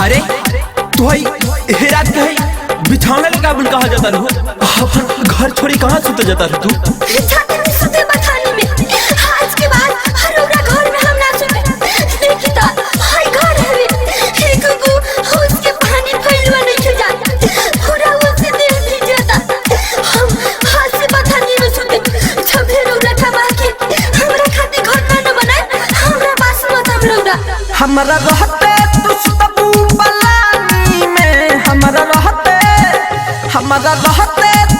अरे तू हे रात कहीं बिछाने लगा बन कहा जाता रहो अपन घर छोड़ी कहाँ सुते जाता रह तू छाती में सुते बथानी में आज के बाद हर ओरा घर में हम ना सुते लेकिन ता हाय घर है एक गो उसके पानी फैलवा नहीं के जाता पूरा उसे देह भीजता हम हाथ से बथानी में सुते छबे रोला ठबा के हमरा खाती घर ना बनाए हमरा पास मत हम लोग हमरा रहते तू सुतबू पलानी में हमरा रहते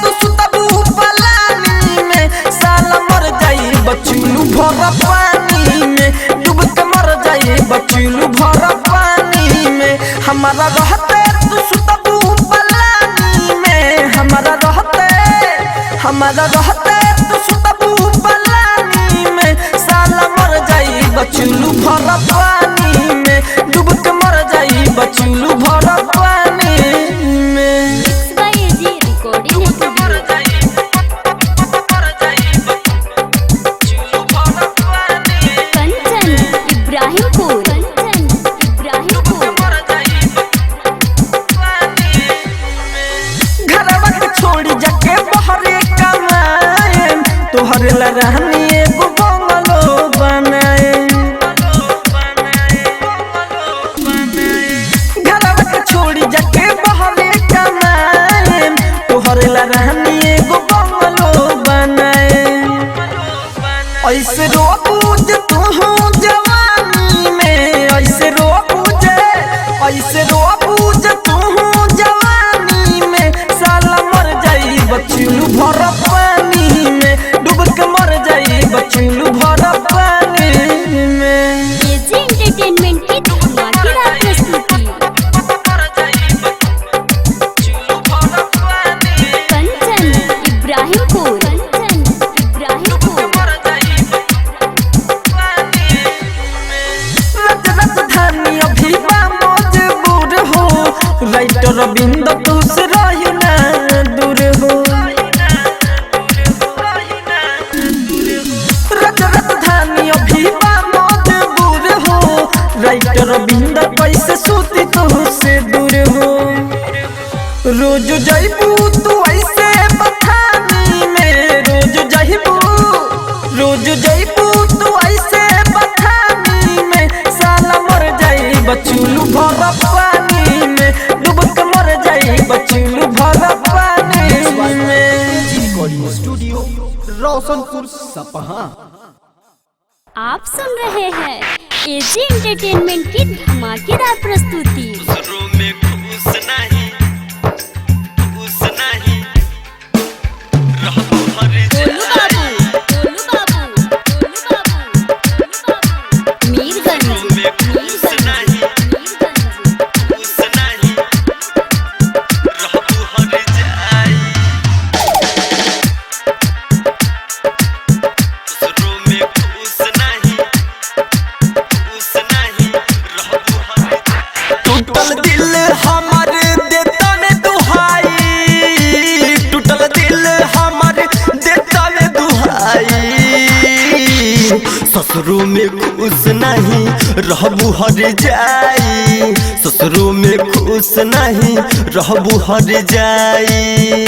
तू सुतबू पलानी में साला मर जाई बचुलू भर पानी में डूब के मर जाई बचुलू भर पानी में हमरा रहते तू सुतबू पलानी में हमरा रहते तू सुतबू पलानी में साला मर जाई बचुलू भर पानी में डूब के मर जाई बचुलू भर पानी में तोहरे ला रहनी एगो बंगलो बनाए घरवा के छोड़ी जाके बहरे कमाए तोहरे ला रहनी एगो बंगलो बनाए ऐसे रोबूज तू जवानी में ऐसे रोबूज तू जवानी में साला मर जाई बचुलू भर पानी में डूब के मर जाई बचुलू भर पानी में एजी एंटरटेनमेंट की धमाकेदार प्रस्तुति कंचन इब्राहिमपुर राजधानी अभी बा मजबूर हो राइटर रविंद्र तू से रही ना दूर हो राजधानी अभी बा मजबूर हो राइटर रविंद्र कैसे सूती तू से दूर हो रोज जाइबू तू ऐसे बथानी में रोज जाइबू तू ऐसे बथानी में साला मर जाई बचुलू भर पानी में डूब के मर जाई बचुलू भर पानी में स्टूडियो रोशनपुर सपहा। आप सुन रहे हैं एजी एंटरटेनमेंट की धमाकेदार प्रस्तुति ससुरों में खुश नहीं रहबू हर जाई ससुरों में खुश नहीं रहबू हर जाई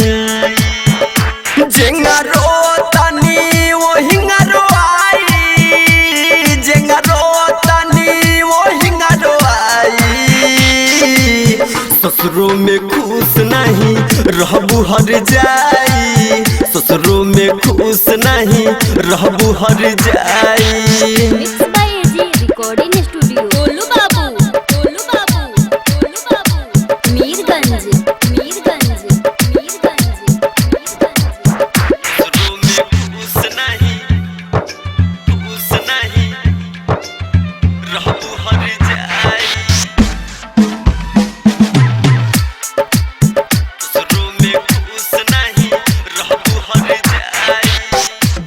जेंगा रोतानी वो हिंगा रोआई जेंगा रोतानी वो हिंगा रोआई ससुरों में खुश नहीं रहबू हर जाई ससुरों में खुश नहीं रहबू हर जाई mix by AG recording studio Golu Babu Mirganj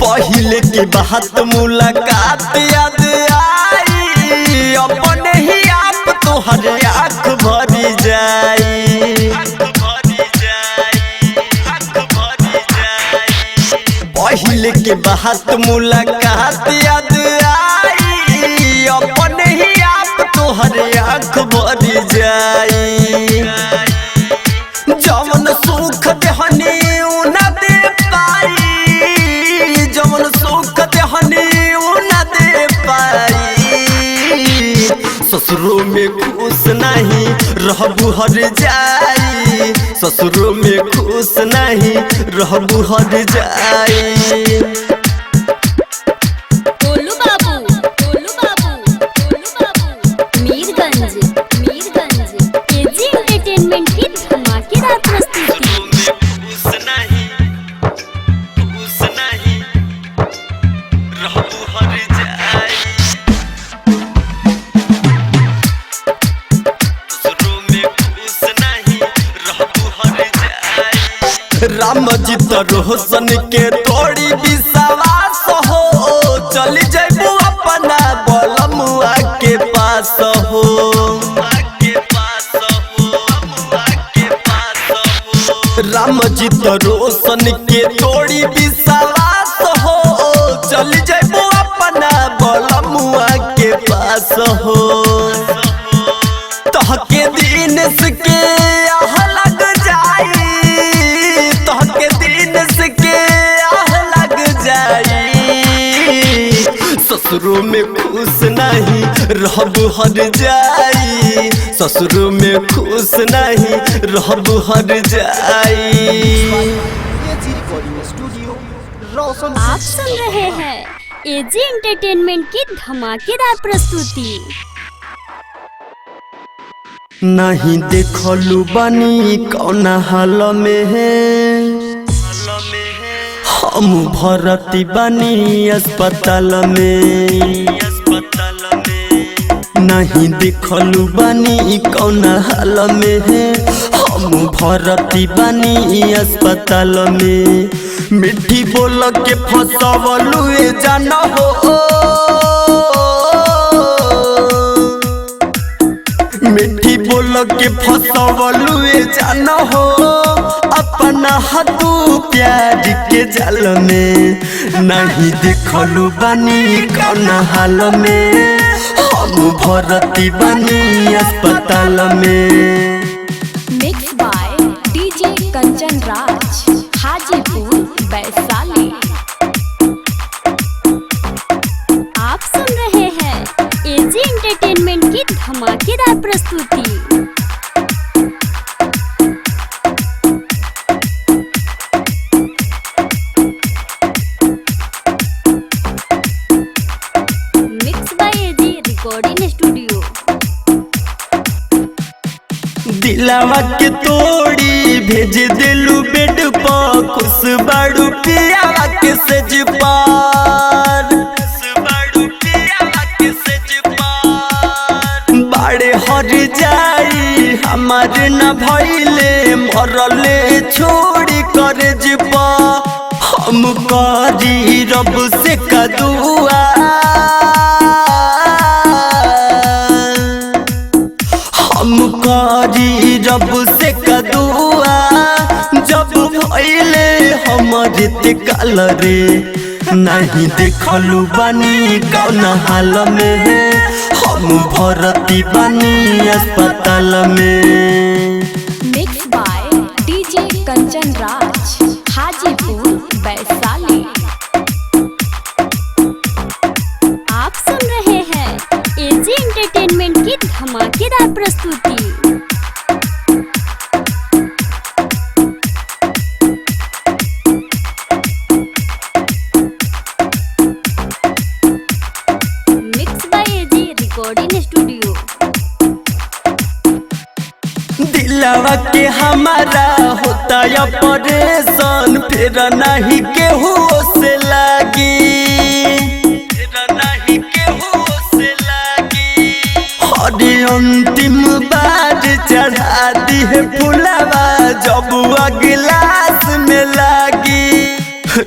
पहले की बात मुलाकात याद आई अपने ही आप तोहर आँख भरी जाई पहले की बात मुलाकात याद आई अपने ही आप तोहर आँख भरी जाई जाई जवन सुख देहनी उ ना दे पाई जवन सुख देहनी उ ना दे पाई ससुरों में खुश नहीं रहबू हर जाई ससुरों में खुश नहीं रहबू हर जाई रामजीत रोशन के तोड़ी विश्वास हो चली जैबू अपना बलमुआ के पास हो रामजीत रोशन के तोड़ी विश्वास हो चली जैबू अपना बलमुआ के पास हो तहके दिन के आह लग जाई तहके दिन के आह लग जाई ससुरों में खुश नहीं रहबू हर जाई ससुरों में खुश नहीं रहबू हर जाई। आप सुन रहे हैं एजी एंटरटेनमेंट की धमाकेदार प्रस्तुति। नहीं देखलू बनी कौन हाल में है हम भर्ती बनी अस्पताल में नहीं देखलू बनी कौन हाल में है हम भर्ती बनी अस्पताल में मिठी बोल के फसवलू जान हो मिठी बोल के फसवलू जान हो अपना हाथू प्यार के जाल में नहीं देखलू बनी कौन हाल में हम भर्ती बनी अस्पताल में। Mix by DJ Kanchan Raj Hajipur Vaishali. आप सुन रहे हैं एजी एंटरटेनमेंट की धमाकेदार प्रस्तुति। Mix by AG recording studio. दिलावा के तोड़ी भेज दिलू बेड पर खुश बाड़ू पियावा के सेज पार बाड़े हर जाई हमारे न भइले मरले छोड़ी करे जिपा हम करी रब से कदुआ हम करी रब से कदुआ जब भइले हमारे ते काल रे नहीं देखलू बनी कौन हाल में है हम भर्ती बनी अस्पताल में। Mix by DJ Kanchan Raj Hajipur Vaishali. आप सुन रहे हैं एजी एंटरटेनमेंट की धमाकेदार प्रस्तुति। Mix by AG recording studio. दिलावा के हमारा होता है ऑपरेशन फिर नहीं केहू से लागी हरी अंतिम बार चढ़ा दी है फुलावा जब गिलास में लागी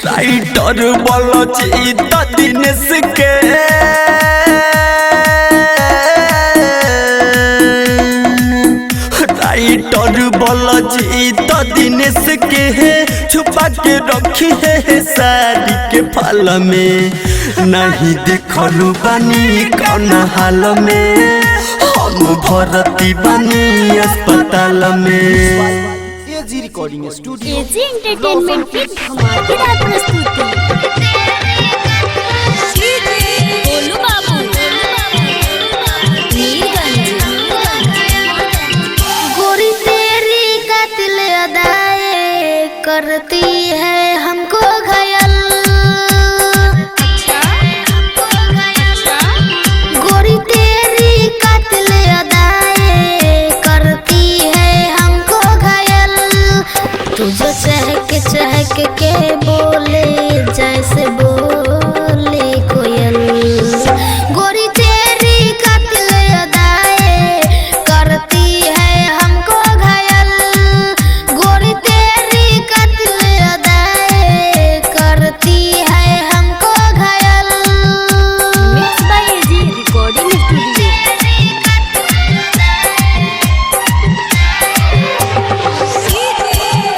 राइटर बोलो चीत दिनेश के राइटर बोलो चीत दिनेश के है छुपा के रखी है साड़ी के फल में नहीं देखलू बनी कौन हाल में हम हम भर्ती बनी अस्पताल में। AG recording studio AG entertainment की धमाकेदार प्रस्तुति। गोलू बाबू, मीरगंज। गोरी तेरी कातिल अदाएं करती है हमको घायल। गोरी तेरी कातिल अदाएं करती है हमको घायल। तुझे चहक के बोले जैसे बोले कोयल। गोरी तेरी कातिल अदाएं करती है हमको घायल। गोरी तेरी कातिल अदाएं करती है हमको घायल। Mix by AG recording studio.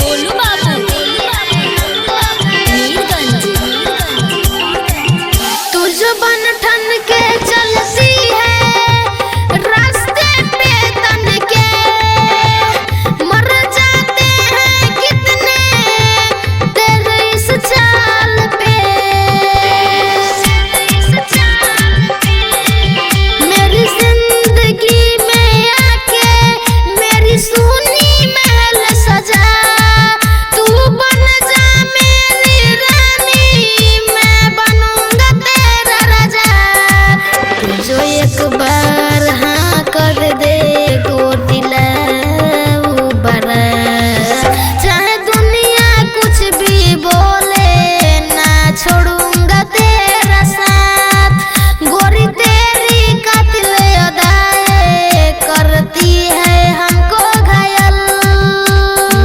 Golu Babu, Mirganj. तू जो बन ठन के चलती है रास्ते पे तन के। मर जाते हैं कितने तेरे इस चाल पे। मेरी जिंदगी में आके मेरी सुनी महल सजा। तू बन जा मेरी रानी, मैं बनूंगा तेरा राजा। तू जो एक बार हाँ कर दे गोदी लव बरा। चाहे दुनिया कुछ भी बोले ना छोड़ूंगा तेरा साथ। गोरी तेरी कातिल अदाएं करती है हमको घायल।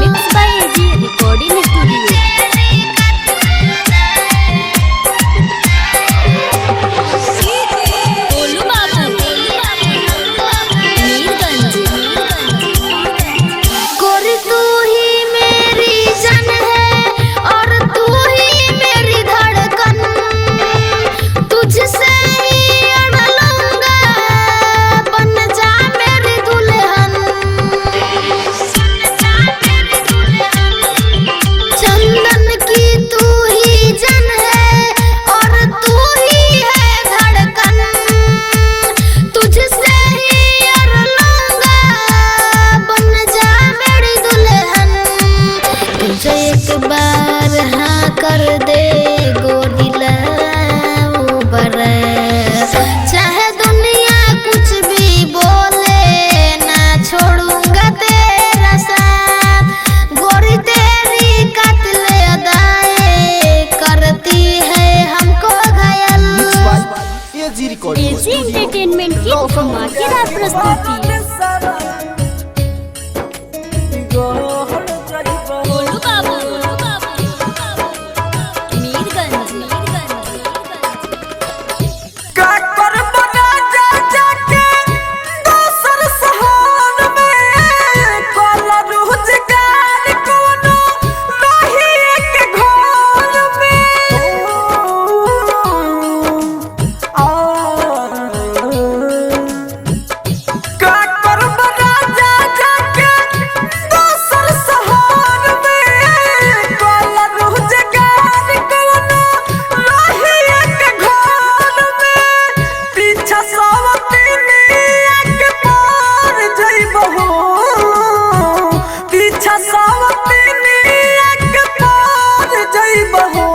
Mix by AG recording studio. Golu Babu, Mirganj. गोरी तू ही मेरी जान है और तू ही मेरी धड़कन। तुझसे ही अड़ लूंगा, बन जा मेरी दुल्हन। चंदन की तू ही जान है और तू ही है धड़कन। तुझसे ही अड़ लूंगा, बन जा मेरी दुल्हन। तुझे एक बार हाँ कर दे गोदी लव बरा। चाहे दुनिया कुछ भी बोले ना छोड़ूंगा तेरा साथ। गोरी तेरी कातिल अदाएं करती है हमको घायल। एजी रिकॉर्डिंग एजी एंटरटेनमेंट की धमाकेदार प्रस्तुति। गोलू बाबू, मीरगंज। का कर बना जा जाके दोसर शहर में। कोला रोजगार कोनो नहीं एक घर में। का कर बना जा जाके दोसर शहर में। कोला रोजगार कोनो नहीं एक घर में। पीछा सावतिनिया के पार जइबहो। पीछा सावतिनिया के पार जइबहो।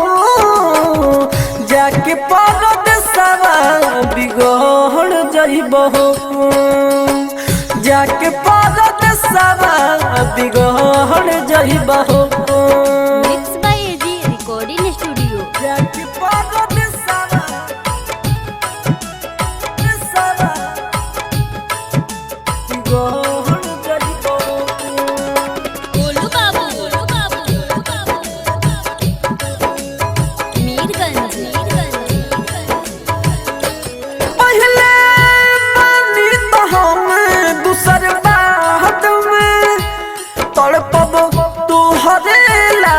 जाके परदेसवा बिगड़ जइबहो। जाके परदेसवा बिगड़ जइबहो। Mix by AG recording studio. जाके परदेसवा बिगड़ जइबहो। गोलू बाबू, मीरगंज। पहले मानी तो हम दूसर बात में तड़पब तोहरे ला।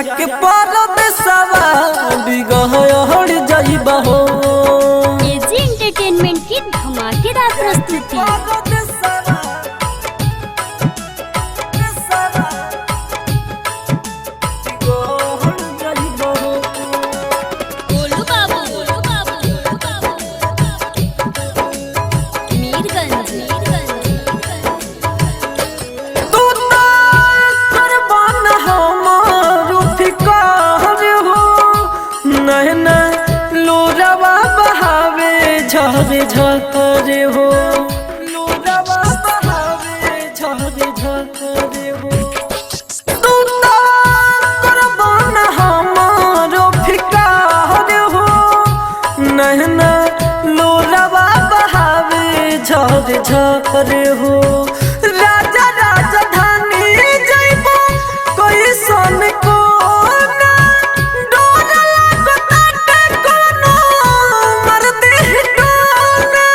जाके परदेसवा बिगहड़ जाइबा हो। एजी एंटरटेनमेंट की धमाकेदार प्रस्तुति। गोलू बाबू मीरगंज तू तो कुर्बान हमारू फिकार हो, नैना लोरवा बहावे झरे झरे हो, लोरवा बहावे झरे झरे हो। तू तो कुर्बान हमारू फिकार हो, नैना लोरवा बहावे झरे झरे हो। राजा राजधानी जइबो कोई सन को ना डोर लागताटे कोनो मर दे गाना।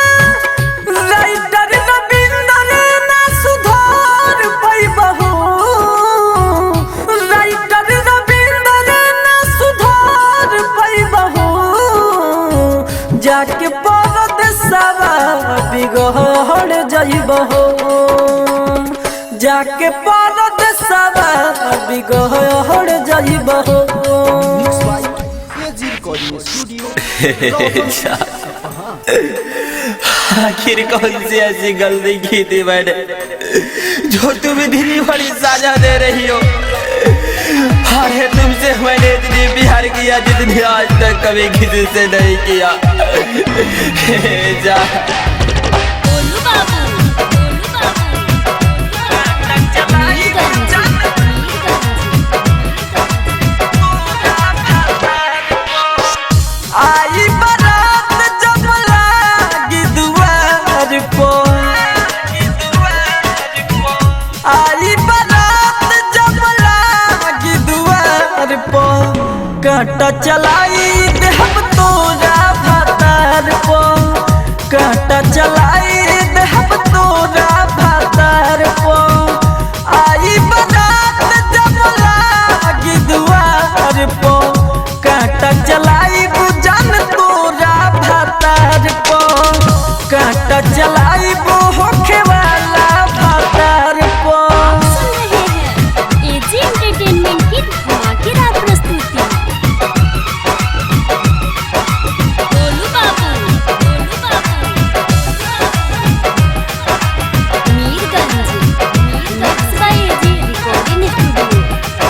राइटर रविंदर ना सुधार पाइबहो, राइटर रविंदर ना सुधार पाइबहो। जाके परदेसवा बिगहड़ जाइबहो, जाके परदेसवा बिगहड़ जाइबहो। Mix by AG recording studio. आखिर कौन सी ऐसी गलती की थी मैंने जो तुम्हें इतनी बड़ी सजा दे रही हो। अरे तुमसे मैंने इतनी प्यार किया जितनी आज तक कभी किसी से नहीं किया। जा गोलू बाबू मीरगंज आई बारात जब लागी दुआर पर, आई बारात जब लागी दुआर पर, कांटा चलाई देहब तोरा भातार पर, कांटा चलाई देहब तोरा भातार पर। आई बारात जब लागी दुआर पर, कांटा चलाई बुझन तोरा भातार पर, कांटा चलाई होखे वाला भातार पर। सुन रहे हैं एजी एंटरटेनमेंट की धमाकेदार प्रस्तुति। Golu Babu Mirganj by AG recording studio.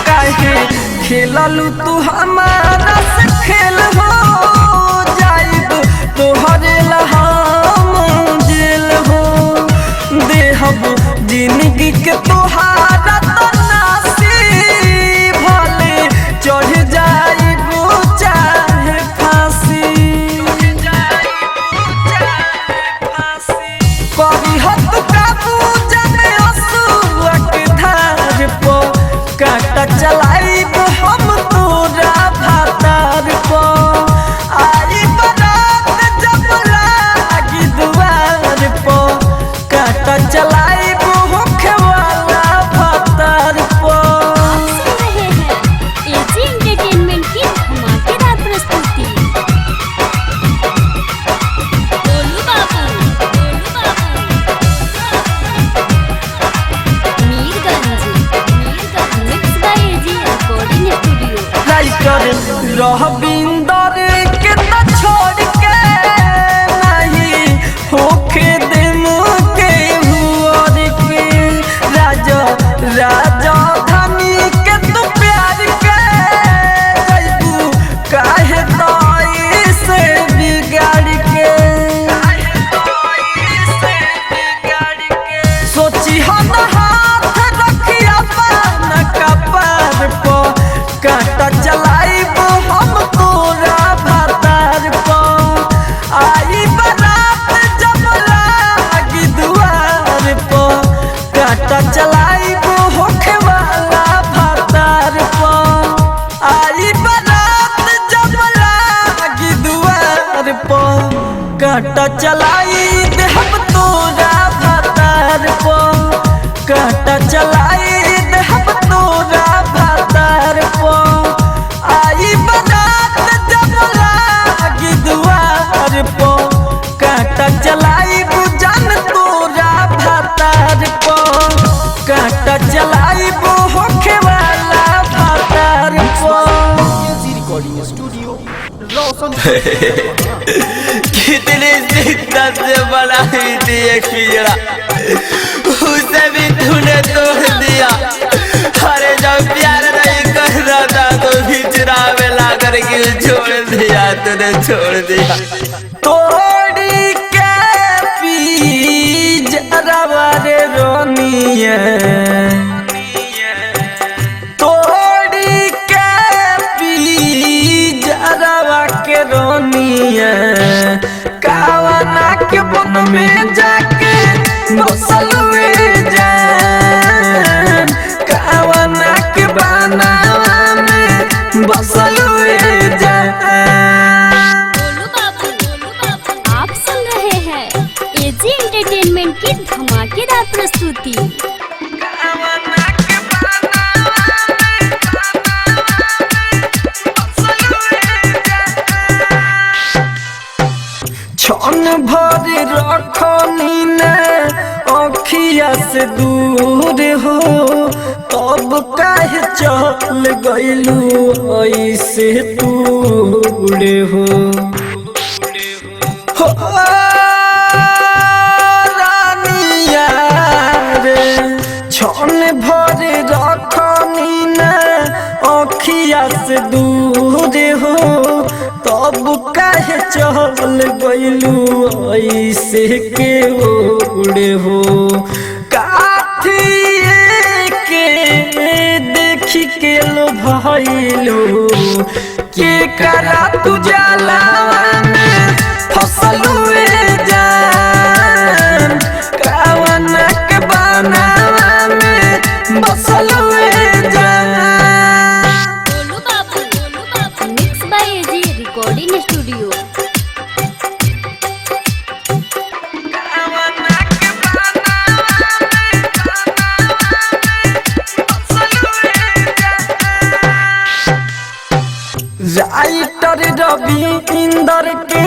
काहे खेललू तू हमारा से खेल हो, जाइब तोहरे लहाम जेल हो। देहब जिंदगी के तोहारा तो नासी, भले चढ़ जाइबू चाहे फांसी। कभी हद काबू जाने असुआ के धार पर, कांटा चलाइब हम तोरा भातार पर। आई बारात जब लागी दुआर पर, कांटा चलाइब होखे वाला भातार पर। सुन रहे हैं एजी एंटरटेनमेंट की धमाकेदार प्रस्तुति। Golu Babu Mirganj mix by AG recording studio. Writer Rahbinder के न छोड़ के नहीं होखे देम के हुआर के। राजा राजधानी के तू प्यार के जइबू काहे ताई से बिगाड़ के। सोची हम हाथ रखिया पान कपार पर, कांटा चलाइब हम तोरा भातार पर। आई बारात जब लागी दुआर पर, कांटा चलाइब होखे वाला भातार पर। आई बारात जब लागी दुआर पर, कांटा चलाई देहब तोरा भातार पर, कांटा चलाई देहब तोरा भातार पर। कितनी शिद्दत से बनाई थी एक पिंजरा, उसे भी तूने तोड़ दिया। अरे जब प्यार नहीं कर रहा था तो पिंजरा में ला करके छोड़ दिया, तूने छोड़ दिया। तोड़ी के पिंजरा रे रोनिए, तोड़ी के पिंजरा के रोनिए, कावना के बन में जाके बसल हुए जान, कावना के बनावा में बसल हुए जान। आप सुन रहे हैं एजी एंटरटेनमेंट की धमाकेदार प्रस्तुति। छन भर रखनी न अखिया से दूर हो, तब काहे चल गइलू ऐसे दूर हो। रानिया रे छन भर रखनी न अखिया से दूर हो, तब काहे चल गइलू ऐसे के ओड़े हो। काठिए के देखी के लो भइलू, के करा तू जलावा में फसल हुए जान, कावना के बनावा में बसल हुए जान। Mix by AG recording studio. Writer Ravinder के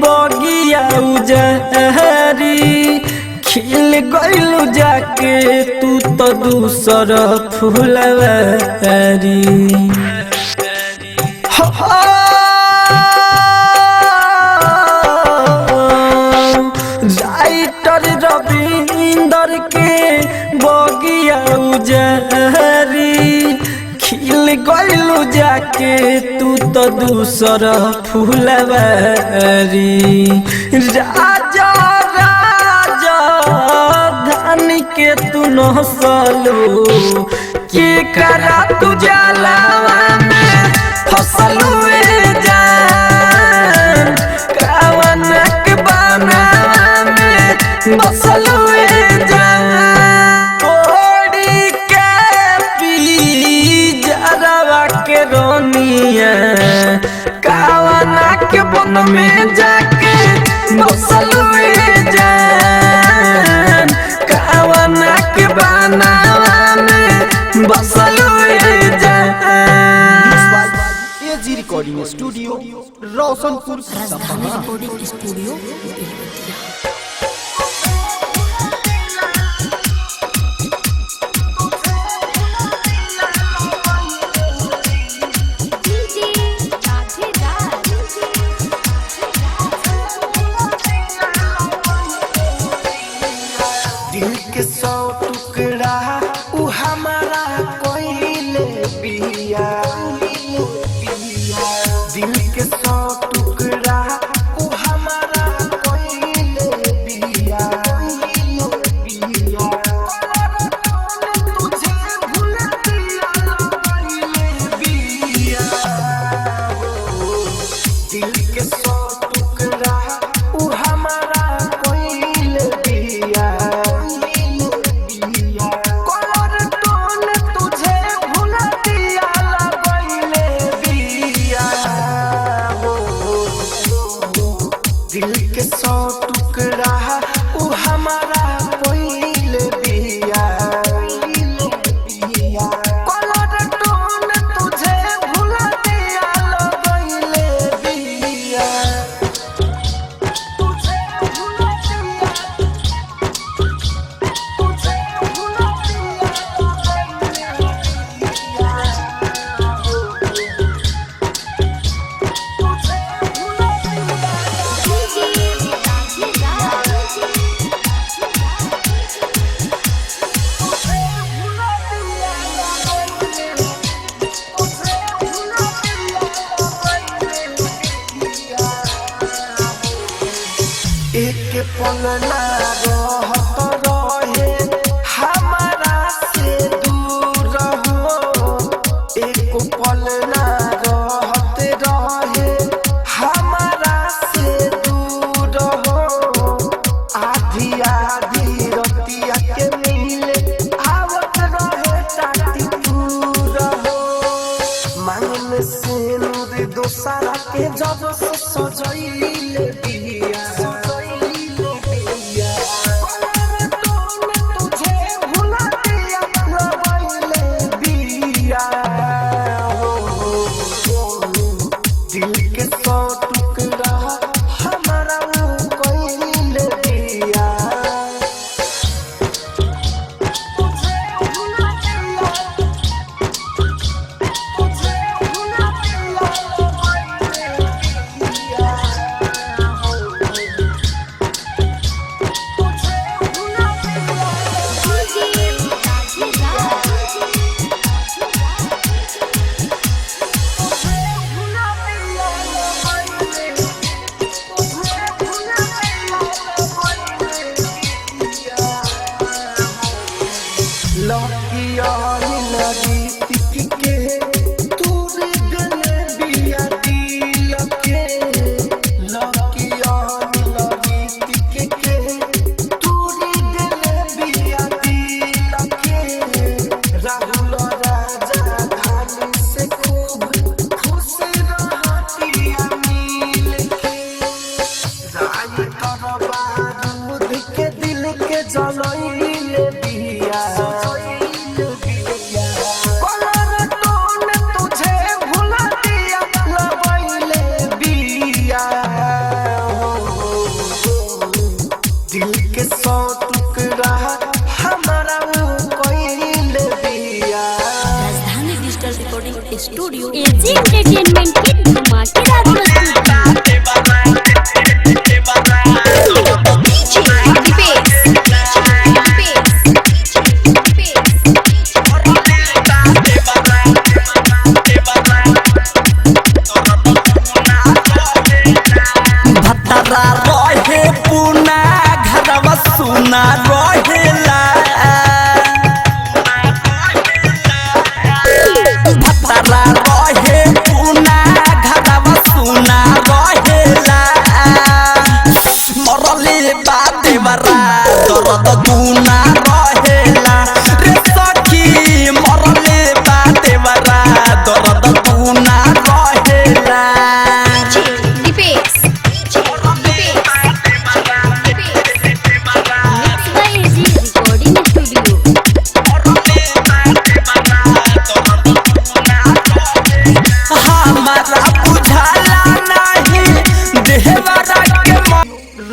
बगिया उजहरी, खिल गइलू जाके तू तो दूसर फुलवारी। राइटर रवि इंदर के बगिया उजहरी, खिल गइलू जाके तू तो दूसर फुलवारी। राजा राजा धन के तू नसलू, के करा तू जलावा में फसल हुए जान, कावना के बनावा में बसल हुए जान। तोड़ी के पिंजरा के रोनिए, कावना के बन में जाके बसल हुए जान, कावना के बनावा में बसल हुए जान। एजी रिकॉर्डिंग स्टूडियो रोशनपुर सपहा। दिल के 100 टुकड़ा उ हमारा कोइले पिया, दिल के 100 टुकड़ा उ हमारा कोइले पिया। तुझे भूल दिया कोइले पिया, दिल के 100 टुकड़ा उ हमारा कोइले पिया। दिल के 100 टुकड़ा उ हमारा कोइले बिया, कलर टोन तुझे भूल दिया लगइले बिया, तुझे भूल दिया, तुझे भूल दिया लगइले बिया। एक पल ना रहत रहे हमारा से दूर हो, एक पल ना रहत रहे हमारा से दूर हो। आधी आधी रतिया के मिले आवत रहे टाटी दूर हो। मांगने से नूर दोसरा के जब सजैले दिया स्टूडियो एजी एंटरटेनमेंट की धमाकेदार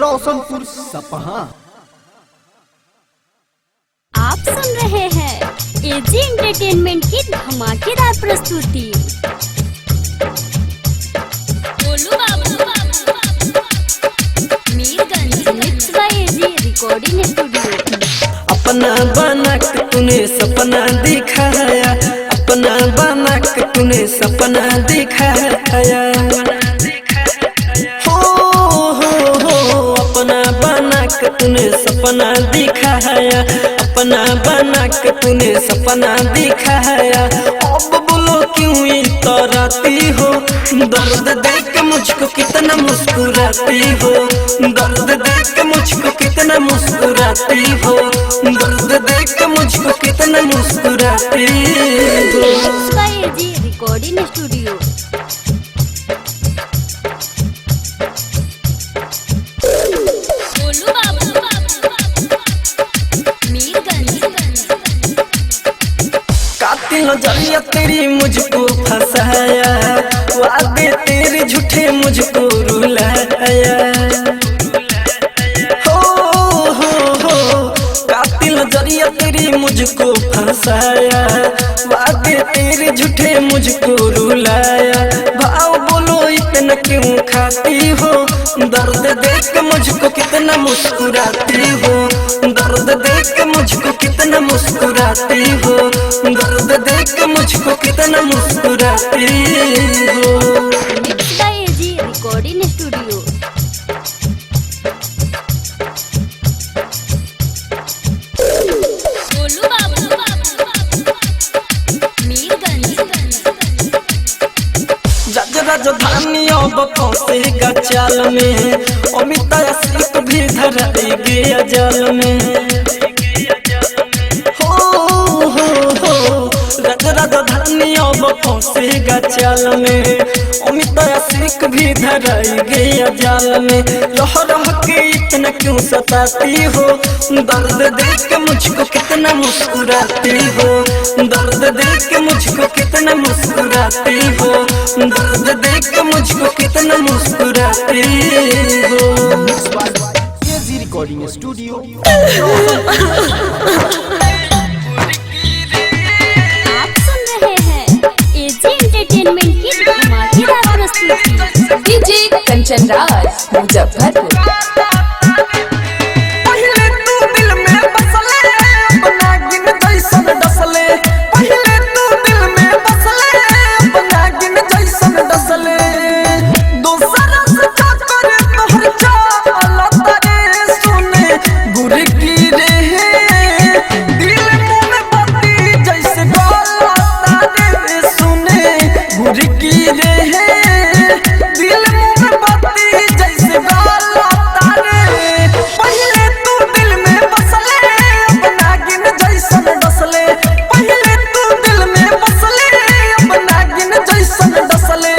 रोशनपुर सपहा। आप सुन रहे हैं एजी एंटरटेनमेंट की धमाकेदार प्रस्तुति। बोलो Mirganj mix by AG recording studio. अपना बना के तूने सपना दिखाया, अपना बना के तूने सपना दिखाया। तूने सपना दिखाया, अपना बना के तूने सपना दिखाया। अब बोलो क्यों इतराती हो, दर्द देख के मुझको कितना मुस्कुराती हो, दर्द देख के मुझको कितना मुस्कुराती हो, दर्द देख के मुझको कितना मुस्कुराती हो। Recording studio. नजरिया तेरी मुझको फंसाया, वादे तेरे झूठे मुझको रुलाया। हो कातिल नजरिया तेरी मुझको फंसाया, वादे तेरे झूठे मुझको रुलाया। भाव बोलो इतना क्यों खाती हो, दर्द देख के मुझको कितना मुस्कुराती हो, दर्द देख के मुझको कितना मुस्कुराती हो, दर्द देख के मुझको कितना मुस्कुराती हो। Recording studio. फंसेगा चाल में, अमित आशिक भी धराई गया जाल में। राजधानी अब फंसेगा चाल में, अमित आशिक भी धराई गया जाल में। रह रह के इतना क्यों सताती हो, दर्द देख के मुझको कितना मुस्कुराती हो, दर्द देख के मुझको कितना मुस्कुराती हो, दर्द देख के मुझको कितना मुस्कुराती हो। AG recording studio. एंटरटेनमेंट की धमाकेदार प्रस्तुति। डीजे कंचन राज मुजफ्फरपुर। पहले तू दिल में बसले, अपना गिन जैसन डसले, पहले तू दिल में बसले, अपना गिन जैसन डसले। दोसरा से चक्कर तोहर चाल तारे सुने गुर की रे, दिल मुंह में बत्ती जैसे गाला तारे सुने गुर की रे, दिल मुंह में बत्ती जैसे गाला तारे। पहले तू दिल में बसले, अपना गिन जैसन डसले, पहले तू दिल में बसले, अपना गिन जैसन डसले।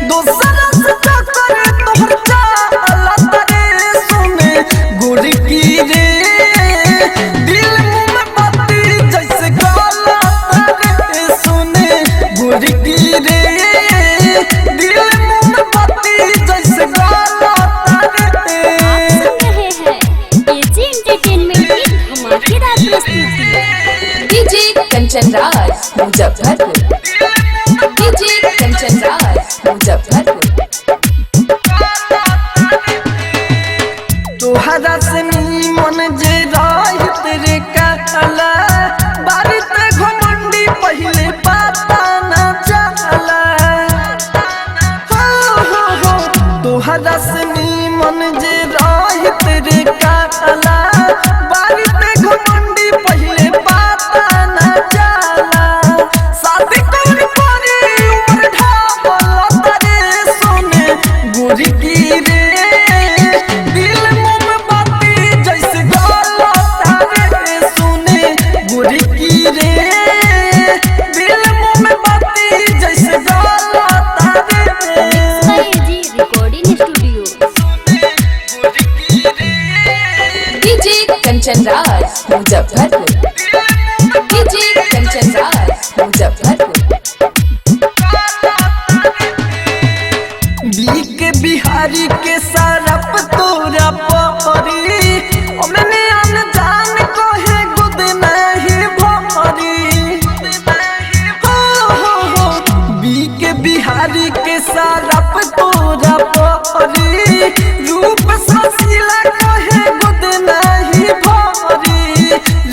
दोसरा से चक्कर तोहर चाल तारे सुने गुर की रे, दिल मुंह में बत्ती जैसे गाला तारे सुने गुर की रे, दिल मुंह में बत्ती जैसे गाला तारे। एजी एंटरटेनमेंट की धमाकेदार प्रस्तुति। डीजे कंचन राज मुजफ्फरपुर। डीजे कंचन राज मुजफ्फरपुर। तोहरा से मन जे राह तेरे काला, बारिश घमंडी पहले पता न चला। हो तोहरा से मन जे राह तेरे काला, बारिश घमंडी पहले पता न चला। शादी कर पारी उम्र ढाबल तारे सोने गुर की रे, दिल मुंह में बत्ती जैसे गाला तारे सुने गुर की रे, दिल मुंह में बत्ती जैसे गाला तारे। AG recording studio. DJ Kanchan Raj Muzaffarpur. DJ Kanchan Raj Muzaffarpur. BK Bihari के सरप तोरा परी, मैंने अनजान को है गुद नहीं भरी। हो बीके बिहारी के सरप तोरा परी, रूप ससीला को है गुद नहीं भरी।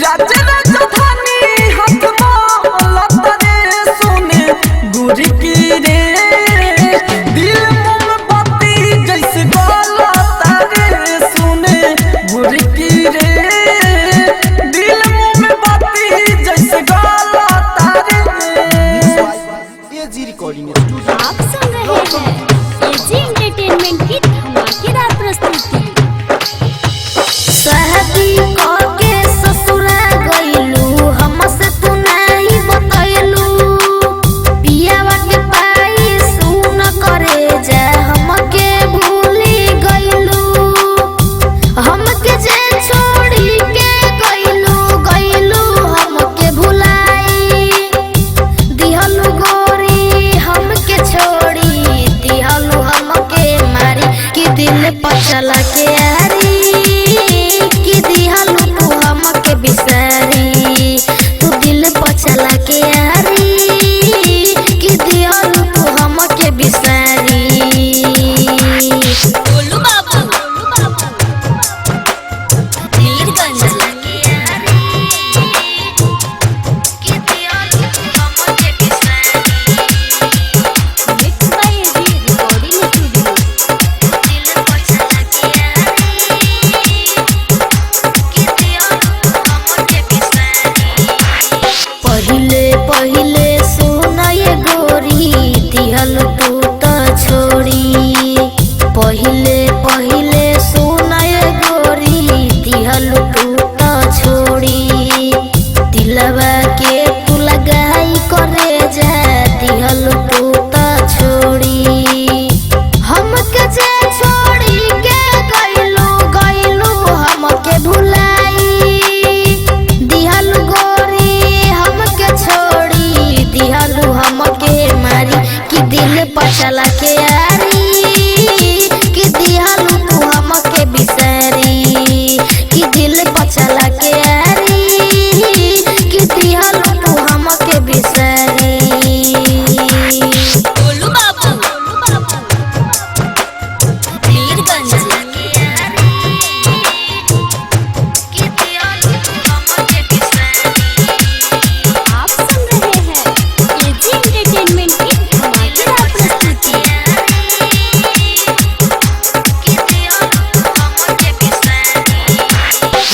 राज्य राजधानी हाथ माला तारे सुने गुर की रे, दिल मुंह में बत्ती जैसे गाला तारे सुने गुर की रे, दिल मुंह में बत्ती जैसे गाला तारे। AG recording studio. आप सुन रहे हैं एजी एंटरटेनमेंट की धमाकेदार प्रस्तुति। शादी के ससुरा गइलू, हमसे तू नहीं बतैलू, पियावा के पाई सुन करे जा, हमके भूली गइलू, हमके जे छोड़ी के गइलू हमके भुलाई, दिहलू गोरी हमके छोड़ी, दिहलू हमके मारी, कि दिल पचला के यारी, कि दिहलू तू हमके बिसारी, तू दिल पचला के यारी, कि दिहलू तू हमके बिसारी। बोलू बाबू मीरगंज कि दिहलू तू हमके बिसारी। Mix by AG recording studio. दिल पचला के यारी,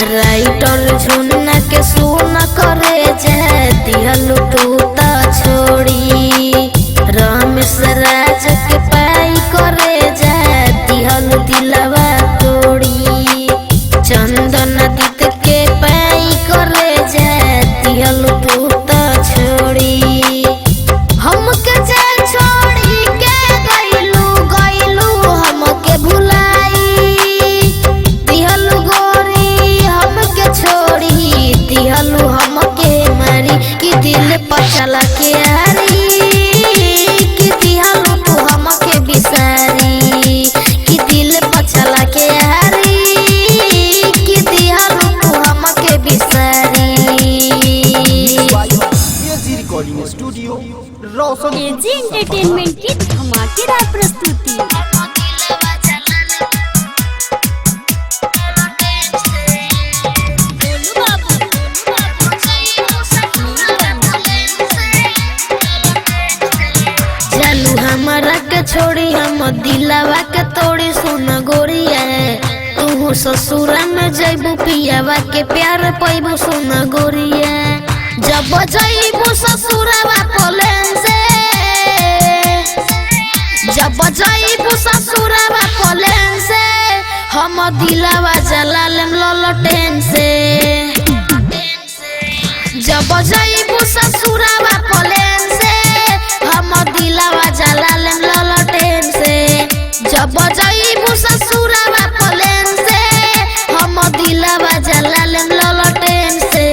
राइटर झुन्ना के सुन करे जा दिहलु तू त छोड़ी रमेश राज के पाई करे जा दिहलु दिलवा तोड़ी चंदन दीत के पाई करे जा दिहलु तू त छोड़ी हमके जा छोड़ी के गइलू हमके भुलाई दिहलु गोरी हमके छोड़ी दिहलु हमके मारी कि दिल पचला के आरी कि दिहलु तू हमके बिसारी कि दिल पचला के आरी कि दिहलु तू हमके बिसारी। एजी रिकॉर्डिंग स्टूडियो रोशन एजी एंटरटेनमेंट की धमाकेदार प्रस्तुति। चलू हमारा के छोड़ी हम दिलवा के तोड़ी सुन गोरिया तू ससुरा में जइबू पियावा के प्यार पैबू सुन गोरिया जब जइबू ससुरवा कोलेन से जब जइबू ससुरवा कोलेन से हम दिलवा जला लेम ललटेन से जब जइबू ससुरवा कोलेन से हम दिलवा जला लेम ललटेन से जब जइबू ससुरवा कोलेन से हम दिलवा जला लेम ललटेन से।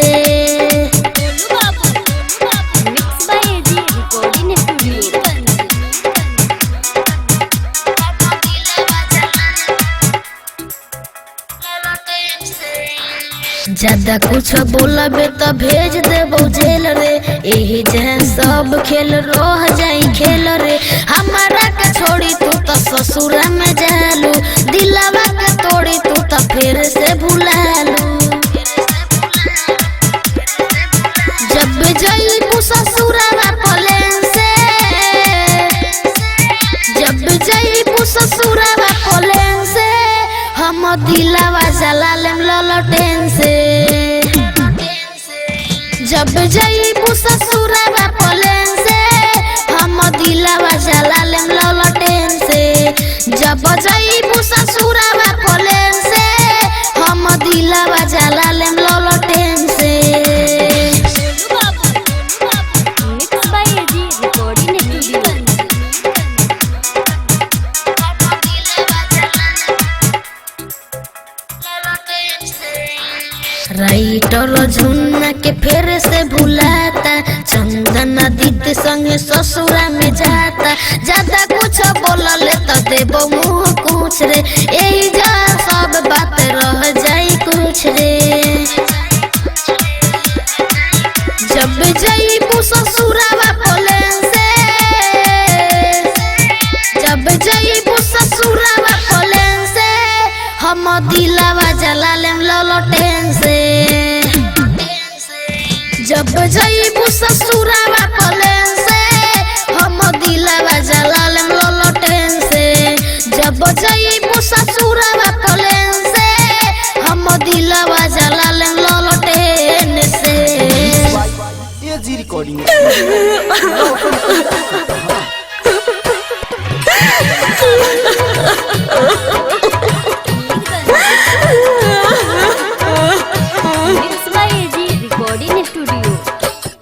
ज्यादा कुछ बोलबे तो भेज देबो जेल रे यही जहाँ सब खेल रह जाई खेल रे हमारा के छोड़ी तू तो ससुरा में जालू दिलवा के तोड़ी तू तो फिर से भुलालू जब जइबू ससुरवा कोलेन से जब जइबू ससुरवा कोलेन से हम दिलवा जला लेम ललटेन से जब जइबू ससुरवा कोलेन से हम दिलवा जला लेम ललटेन से जब जइबू ससुरवा कोलेन से हम दिलवा जला लेम ललटेन से। राइटर झुन्ना के फेर से भुलाता चंदन दीत संगे ससुरा में जाता ज्यादा कुछ बोलले तो देबो मुँह कुछ रे यही जा सब बात रह जाई कुछ रे जब जइबू ससुरवा कोलेन से जब जइबू ससुरवा कोलेन से हम दिलवा जला लेम ललटेन से जब जइबू ससुरवा कोलेन से हम दिलवा जला लेम ललटेन से जब जइबू ससुरवा कोलेन से हम दिलवा जला लेम ललटेन से। एजी रिकॉर्डिंग रिकॉर्डिंग स्टूडियो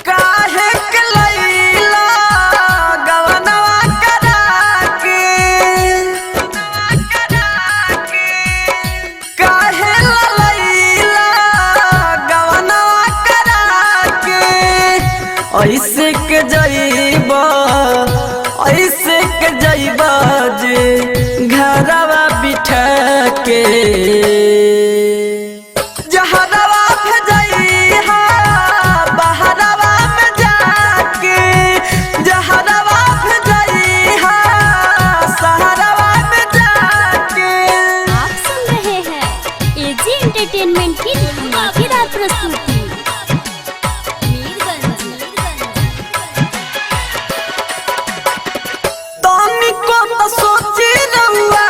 काहे के लैला गवनवा करा के काहे लैला गवनवा करा के ऐसे के जइबा जे घरवा बिठा के जहरवा भेजइहा बहरवा में जाके जहरवा भेजइहा सहरवा में जाके। आप सुन रहे हैं एजी एंटरटेनमेंट की धमाकेदार प्रस्तुति। तनिको तो सोची रहुआ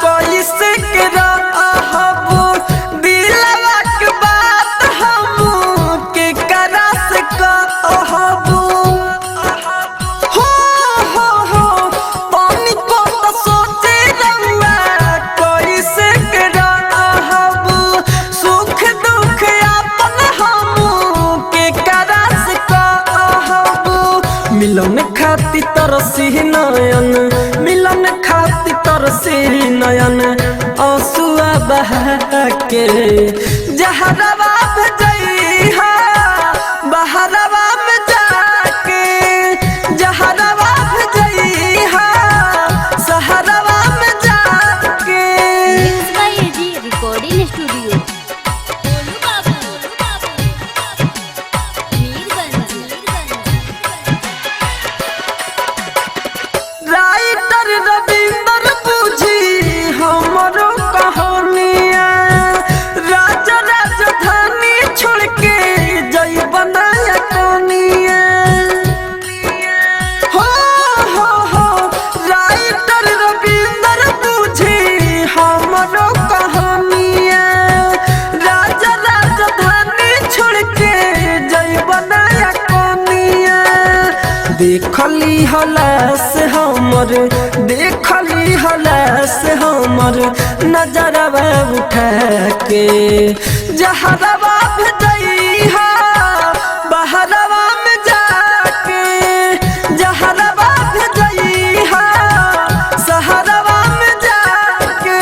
कैसे के रहबो दिलवा के तरसी नयन मिलन खातिर तरसी नयन आंसुआ बहा के जहरवा भेजइहा बहरवा में जाके जहरवा भेजइहा सहरवा में जाके। रिकॉर्डिंग स्टूडियो राइटर रविंदर बुझी हमरो कहानिया राजा राजधानी छोड़ के जई बनाया कहानिया हो राइटर रविंदर बुझी हमरो कहानिया राजा राजधानी छोड़ के जई बनाया कहानिया। देखली हलास हमर देखली हलास हमर नजरवा उठा के जहरवा भेजइहा बहरवा में जाके जहरवा भेजइहा सहरवा में जाके।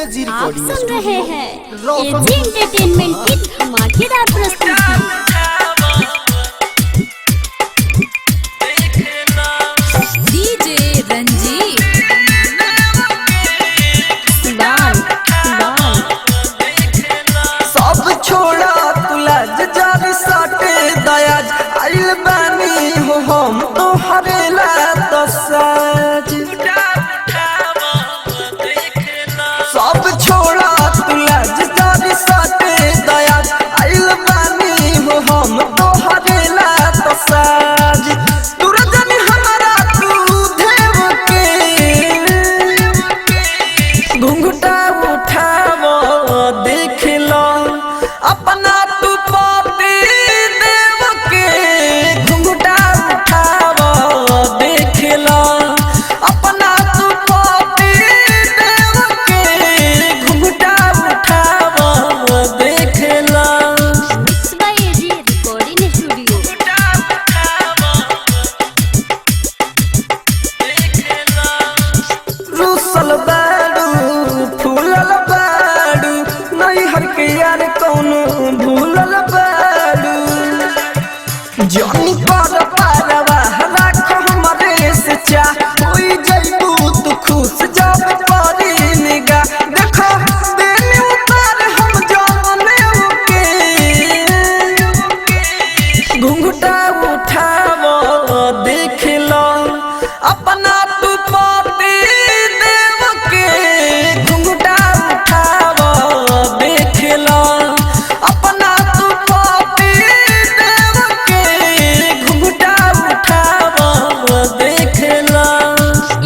एजी आप रिकॉर्डिंग सुन रहे स्टूडियो हैं एजी एंटरटेनमेंट की धमाकेदार प्रस्तुति। डीजे रंजीत सब छोड़ा तुलज जब साटे दयाज आइल बानी हो हम तो हरेला तो साज। सब छोड़ा तुलज जब साटे दयाज आइल बानी हो हम तो हरेला तो साज। तुरजन हमारा तू देव के घुंघटा उठावो देख लो अपना तू पापी देव के घुंघटा उठावो देख लो अपना तू पापी देव के घुंघटा उठावो देख लो। एजी रिकॉर्डिंग स्टूडियो रूसल बाड़ू फूलल बाड़ू नहीं हर के यार कौनो भूलल बाड़ू जानी पर पारवा राख हमरे से चाह होई जइबू तू खुश जब परी निगाह देखो देने उतार हम जाने के घुंघटा उठावो देख लो अपना तू पापी देव के घुंघटा उठावो देख लो अपना तू पापी देव के घुंघटा उठावो देख लो।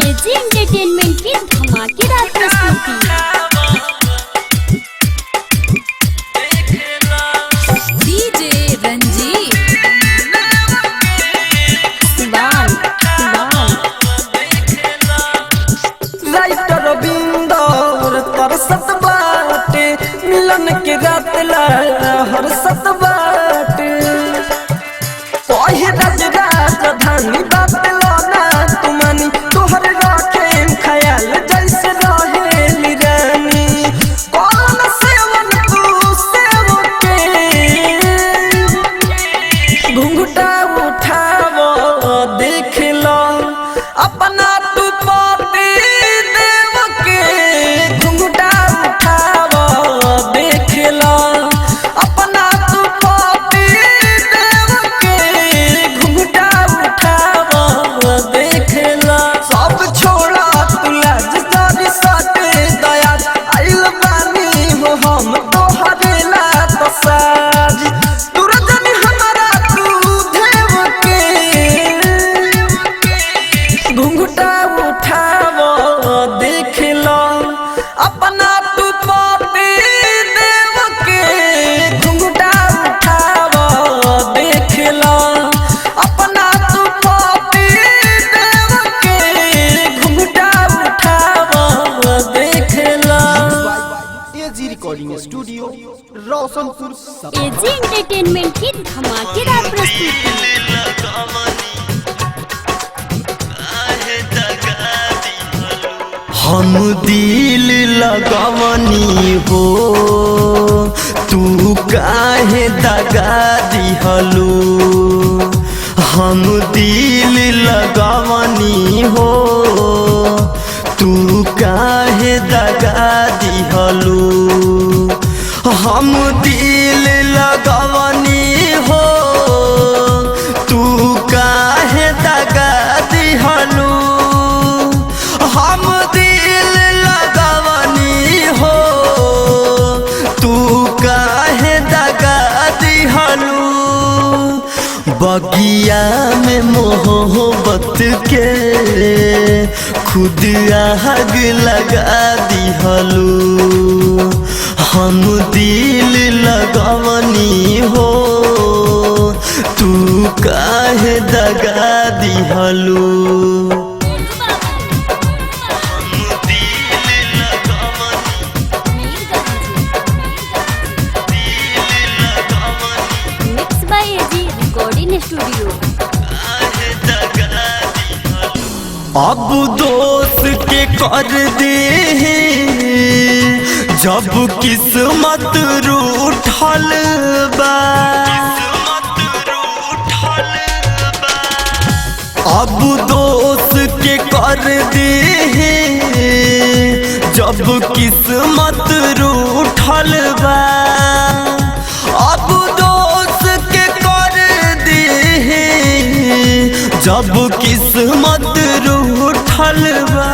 एजी एंटरटेनमेंट की धमाकेदार प्रस्तुति। डीजे रंजीत राइटर रविंदर तरसत बाटे मिलन के रात ला हरसत बाटे राज राजधानी बात लाना तुमानी तोहर राखे ख्याल जैसे रहेली रानी कौन सेवन तू सेव के घुंघटा उठावो देख लो अपना तू पापी देव के घुंघटा उठावो देख लो अपना तू पापी देव के घुंघटा उठावो देख लो। सब छोड़ा तुलज जब साटे दया आइल बानी हो हम तो हरेला तो साज। तुरजन हमारा तू देव के घुंघटा उठावो देख लो अपना तू पापी देव के घुंघटा उठावो देख लो अपना तू पापी देव के घुंघटा उठावो देख लो। एजी रिकॉर्डिंग स्टूडियो रोशनपुर सपा। एजी एंटरटेनमेंट की धमाकेदार प्रस्तुति। हम दिल लगवनी हो तू काहे दगा दिहलू हम दिल लगवनी हो तू काहे दगा दिहलू हम दिल लगवनी हो तू काहे दगा दिहलू हम दिल लगवनी हो तू काहे दगा दिहलू बगिया में मोहब्बत के खुद आग लगा दिहलू हम दिल लगवनी हो तू काहे दगा दिहलू mix by AG recording studio. अब दोस्त के कर दे जब किस्मत रूठल बा अब दोस्त के कर दे जब किस्मत रूठल बा अब दोस्त के कर दे जब किस्मत रूठल बा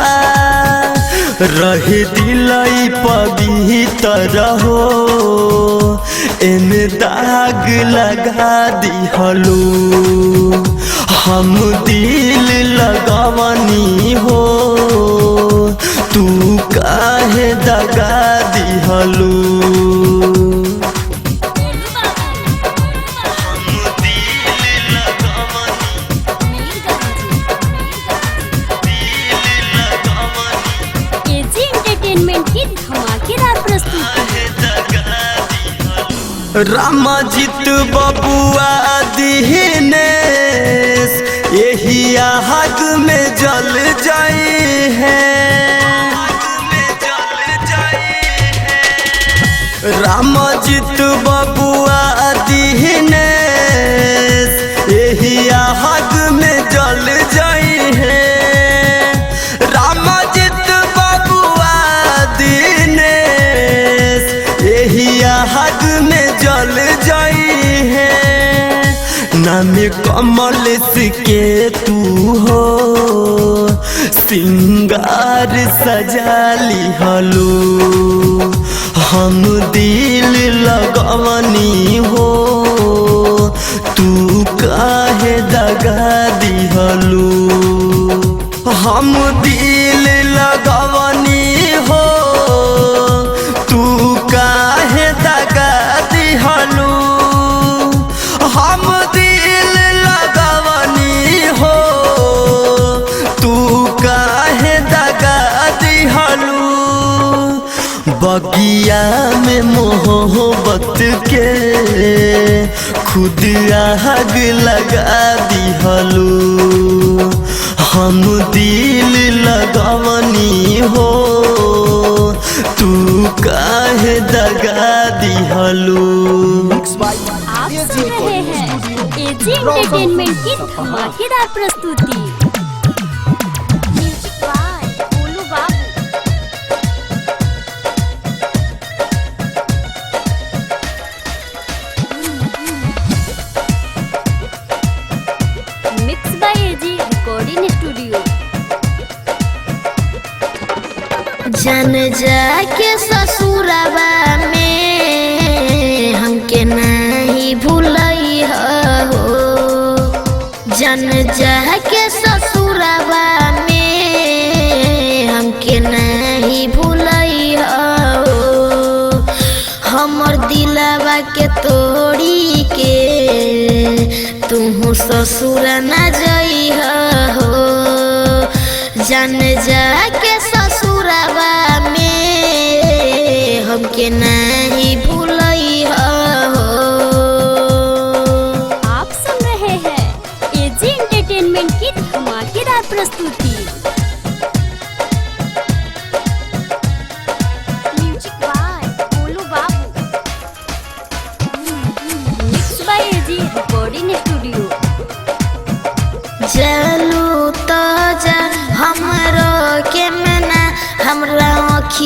रहे दिलाई पवित्र हो एमे दाग लगा दिहलू हम दिल लगवनी हो तू काहे दगा दिहलू एजी एंटरटेनमेंट की धमाकेदार प्रस्तुति। रामजित बबुआ दिनेश यही आग में जल जाए हैं रामजित बबुआ दिनेश यही आग में जल जाए हैं रामजित बबुआ दिनेश यही आग में जल जाई है नाम कमल के तू हो सिंगार सजाली हलू हम दिल लगवनी हो तू काहे दगा दिहलू हम दिल लगवनी हो तू काहे दगा दिहलू हम दिल लगवनी हो तू काहे दगा दिहलू बगिया में मोहब्बत के खुद आग लगा दिहलू हम दिल लगवनी हो तू काहे दगा दिहलू आप सुन रहे हैं एजी एंटरटेनमेंट की धमाकेदार प्रस्तुति। Music by Golu Babu. Mix by AG recording studio. जन जाके ससुरबा में हमके नहीं भूलई हो जन जाके ससुरबा में हमके नहीं भूलई हो हमर दिलवा के तोड़ी के तू ससुर न जई हो जन जाके ससुरबा में हमके नहीं भूलई हो। आप सुन रहे हैं एजी एंटरटेनमेंट की धमाकेदार प्रस्तुति।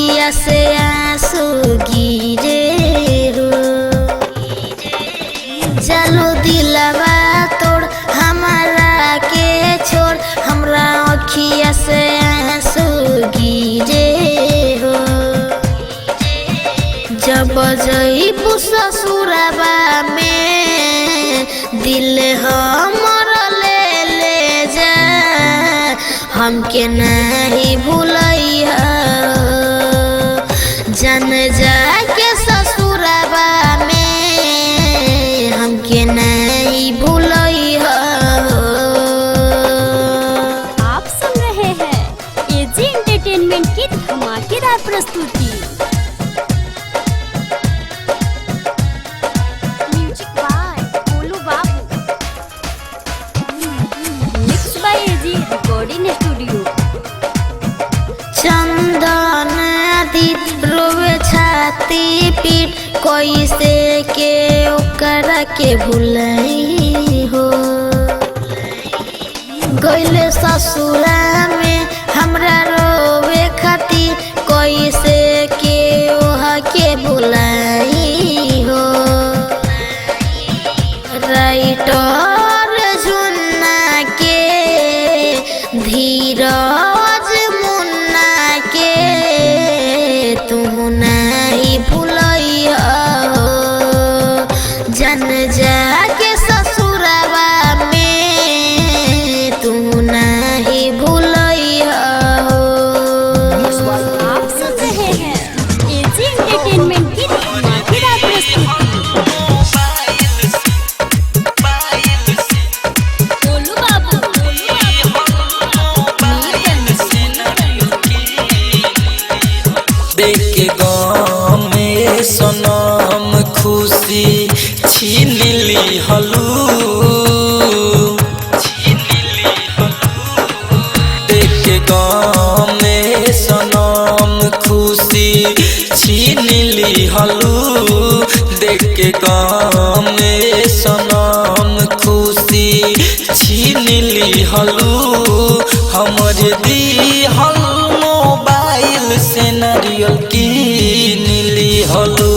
अखिया से आंसू गिरे हो। चलो दिलवा तोड़ हमारा के छोड़, हमरा अखिया से आंसू गिरे हो। जब जइबू ससुरबा में दिल हमर ले ले जा, हमके नहीं भूलैया जन जाके ससुरबा में, हमके नहीं भूलैया। आप सुन रहे हैं एजी एंटरटेनमेंट की धमाकेदार प्रस्तुति। Music by Golu Babu, mix by AG recording studio. चंदन दी रोवे छाती पीट, कैसे के ओकरा के भूलई हो। गइले ससुरा में हमरा रोवे खातिर, कैसे के ओहा के भूलई हो। राइटर जुन्ना के धीरज मुन्ना के तू नहीं भूलैया हो। जन जाके ससुरबा में तू नहीं भूलैया हो। आप सुन रहे हैं एजी एंटरटेनमेंट की धमाकेदार प्रस्तुति। गोलू बाबू, देख के गाँव में सनम खुशी छीन ली हलू। देख के गाँव में सनम खुशी छीन ली हलू। देख के गाँव में सनम खुशी छीन ली हलू। हमर दिहल मोबाइल से नारियल कीन ली हलू।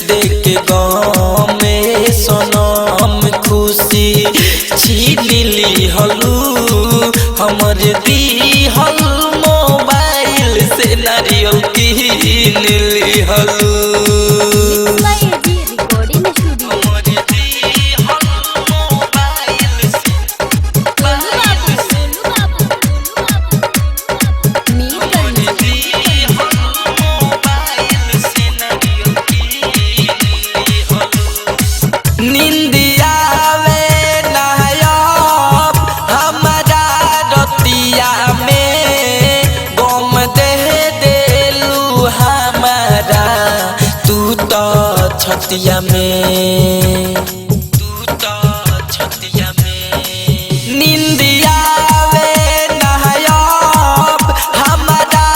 देख के गाँव में सनम खुशी छीन ली हलू। हमर दिहल मोबाइल से नारियल कीन ली हलू। Mix by AG recording studio. निंदियावे नायब हमारा रतिया में, गम दे देलू हमारा तू तो छतिया में। निंदियावे नायब हमारा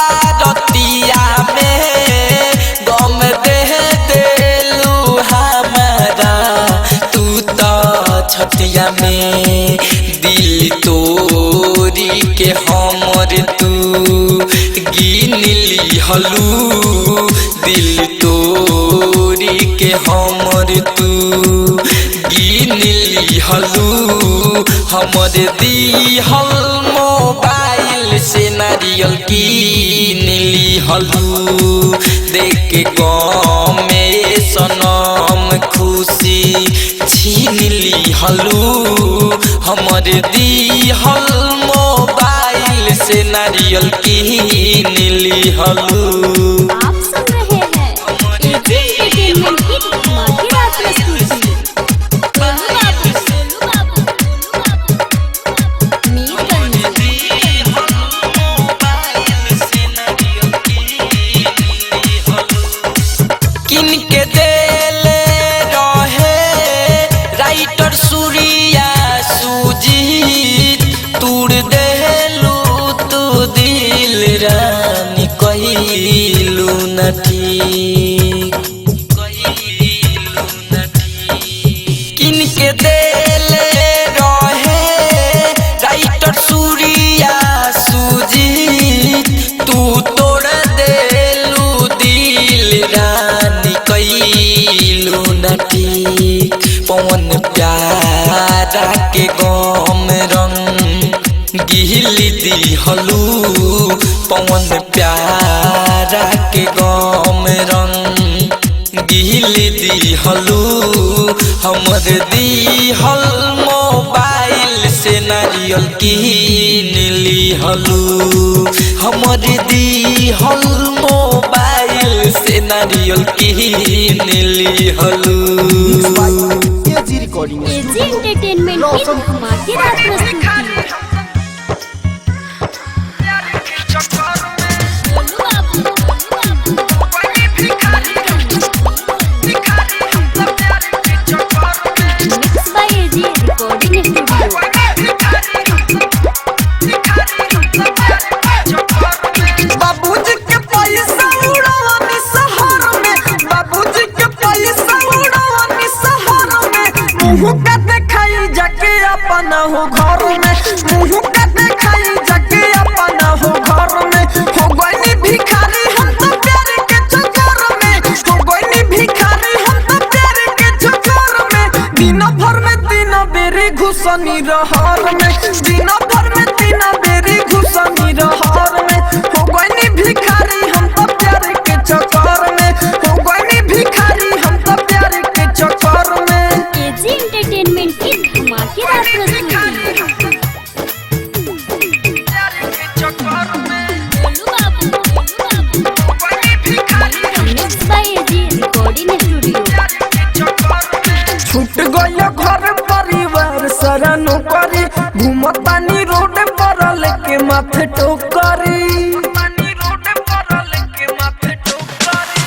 रतिया में, गम दे देलू हमारा तू तो छतिया में। दिल तोरी के हमर तू गिन ली हलू। दिल तोरी के हमर तू गिन ली हलू। हमर दिहल मोबाइल से नारियल कीन ली हलू। देख के गाँव में सनम खुशी छीन ली हलू। हमर दिहल मोबाइल से नारियल कीन ली हलू। आप सुन रहे हैं एजी एंटरटेनमेंट की धमाकेदार प्रस्तुति। किन के देले रहे राइटर सूर्या सुजीत, तूड़ देलू तू दिल रानी कहिलू न ठीक। किन के देले रहे राइटर सूर्या सुजीत, तू तोड़ दे प्यारा के गम रंग गिली दिहलू पवन प्यारा के गम रंग गिली दिहलू हमर दिहल मोबाइल से नारियल कीन लिहलू हमर दिहल मोबाइल से नारियल कीन लिहलू एजी रिकॉर्डिंग एजी एंटरटेनमेंट की धमाकेदार प्रस्तुति। Mix by AG recording studio. बाबूजी के पैसा उड़ावनी शहर में बाबूजी के पैसा उड़ावनी शहर में मुंह का देखाई जाके अपना हो घर में मुंह का देखाई जाके अपना हो घर में हो गईनी भिखारी हम तो प्यार के चक्कर में हो गईनी भिखारी हम तो प्यार के चक्कर में दिन भर में 3 बेरी घुसनी रहर में दिन भर में 3 बेरी घुसनी रहर में हो गईनी भिखारी हम तो प्यार के चक्कर में हो गईनी भिखारी हम तो प्यार के चक्कर में। एजी एंटरटेनमेंट की धमाकेदार प्रस्तुति। Mix by AG recording studio. छूट गयो घर परिवार सारा नौकरी घूमतानी रोड पर लेके माथे टोकरी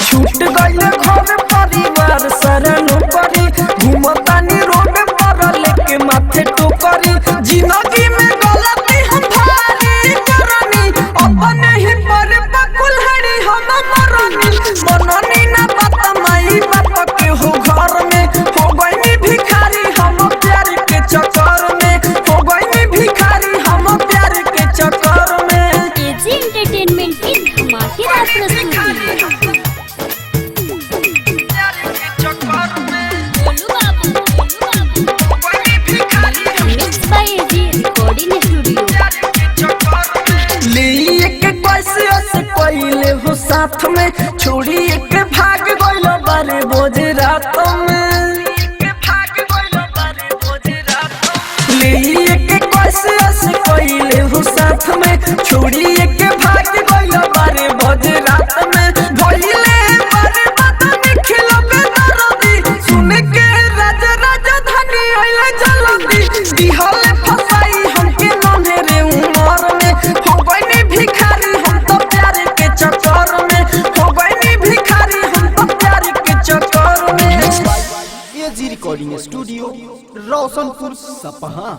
छूट गयो घर परिवार सारा नौकरी घूमतानी रोड पर लेके माथे टोकरी जिंदगी में गलती हम भारी करनी अपने ही पर बकुलहड़ी हम मरनी मननी ना बात माई बाप के हो घर में हो गईनी भिखारी हम प्यार के चक्कर में हो गईनी भिखारी हम प्यार के चक्कर में। एजी एंटरटेनमेंट की धमाकेदार प्रस्तुति। Mix by AG recording studio. लिए के पैसे से पहले हो साथ में छोड़ी एक भाग गइलो बारे बोझ रात में लिए के पैसे से पहले हो साथ में छोड़ी एक भाग गइलो बारे बोझ रात में भइले बारे बात निखिलो के दरदी सुन के राजधानी आइले जल्दी दिहले फसाई हमके नन्हे उमर में हो गईनी भिखारी हम तो प्यार के चक्कर में हो गईनी भिखारी हम तो प्यार के चक्कर में। एजी रिकॉर्डिंग स्टूडियो रोशनपुर सपहा।